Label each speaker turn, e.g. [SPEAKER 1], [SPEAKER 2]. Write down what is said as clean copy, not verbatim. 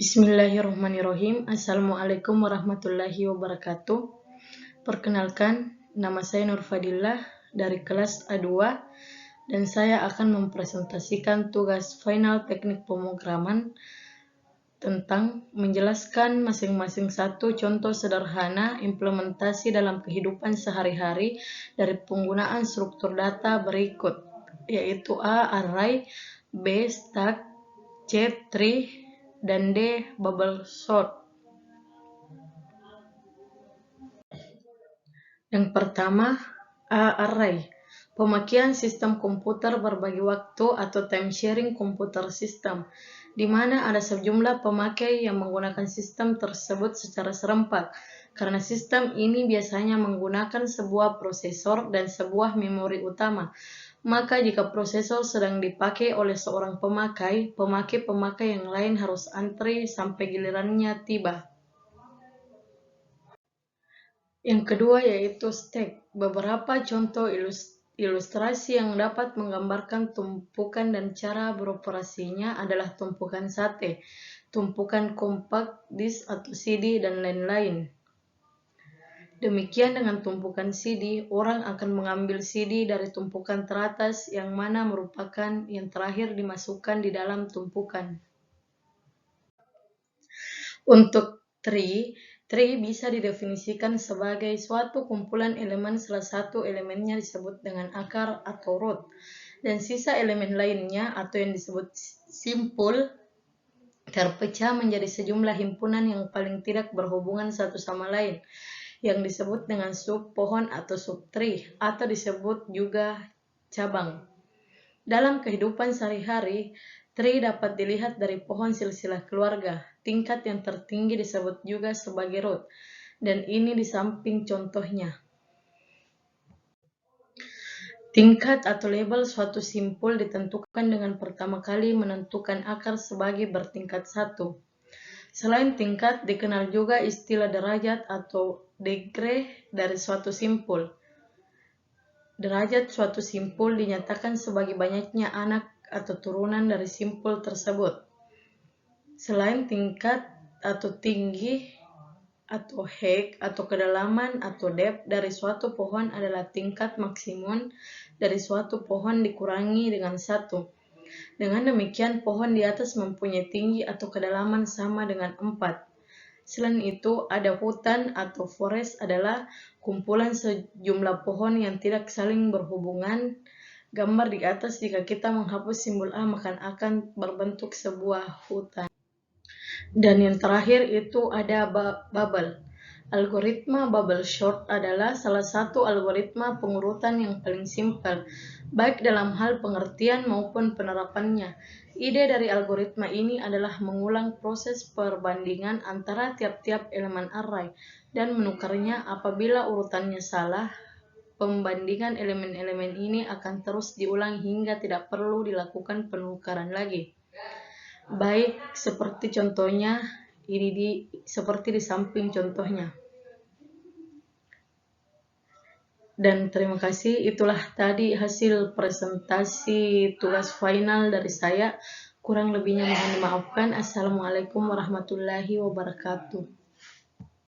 [SPEAKER 1] Bismillahirrahmanirrahim. Assalamualaikum warahmatullahi wabarakatuh. Perkenalkan, nama saya Nur Fadillah dari kelas A2 dan saya akan mempresentasikan tugas final teknik pemrograman tentang menjelaskan masing-masing satu contoh sederhana implementasi dalam kehidupan sehari-hari dari penggunaan struktur data berikut, yaitu A. Array, B. Stack, C. Tree, dan D. Bubble sort. Yang pertama, A. Array. Pemakaian sistem komputer berbagi waktu atau time sharing komputer system, di mana ada sejumlah pemakai yang menggunakan sistem tersebut secara serempak. Karena sistem ini biasanya menggunakan sebuah prosesor dan sebuah memori utama, maka jika prosesor sedang dipakai oleh seorang pemakai, pemakai yang lain harus antri sampai gilirannya tiba. Yang kedua yaitu stack. Beberapa contoh ilustrasi yang dapat menggambarkan tumpukan dan cara beroperasinya adalah tumpukan sate, tumpukan compact disk atau CD, dan lain-lain. Demikian dengan tumpukan CD, orang akan mengambil CD dari tumpukan teratas yang mana merupakan yang terakhir dimasukkan di dalam tumpukan. Untuk tree bisa didefinisikan sebagai suatu kumpulan elemen salah satu elemennya disebut dengan akar atau root, dan sisa elemen lainnya atau yang disebut simpul terpecah menjadi sejumlah himpunan yang paling tidak berhubungan satu sama lain, yang disebut dengan sub pohon atau subtree, atau disebut juga cabang. Dalam kehidupan sehari-hari, tree dapat dilihat dari pohon silsilah keluarga. Tingkat yang tertinggi disebut juga sebagai root, dan ini di samping contohnya. Tingkat atau label suatu simpul ditentukan dengan pertama kali menentukan akar sebagai bertingkat 1. Selain tingkat, dikenal juga istilah derajat atau degree dari suatu simpul. Derajat suatu simpul dinyatakan sebagai banyaknya anak atau turunan dari simpul tersebut. Selain tingkat atau tinggi atau height atau kedalaman atau depth dari suatu pohon adalah tingkat maksimum dari suatu pohon dikurangi dengan 1. Dengan demikian, pohon di atas mempunyai tinggi atau kedalaman sama dengan 4. Selain itu, ada hutan atau forest adalah kumpulan sejumlah pohon yang tidak saling berhubungan. Gambar di atas, jika kita menghapus simbol A maka akan berbentuk sebuah hutan. Dan yang terakhir itu ada bubble. Algoritma bubble sort adalah salah satu algoritma pengurutan yang paling simpel, baik dalam hal pengertian maupun penerapannya. Ide dari algoritma ini adalah mengulang proses perbandingan antara tiap-tiap elemen array dan menukarnya. Apabila urutannya salah, pembandingan elemen-elemen ini akan terus diulang hingga tidak perlu dilakukan penukaran lagi. Baik, seperti contohnya seperti di samping contohnya. Dan terima kasih, itulah tadi hasil presentasi tugas final dari saya. Kurang lebihnya mohon dimaafkan. Assalamualaikum warahmatullahi wabarakatuh.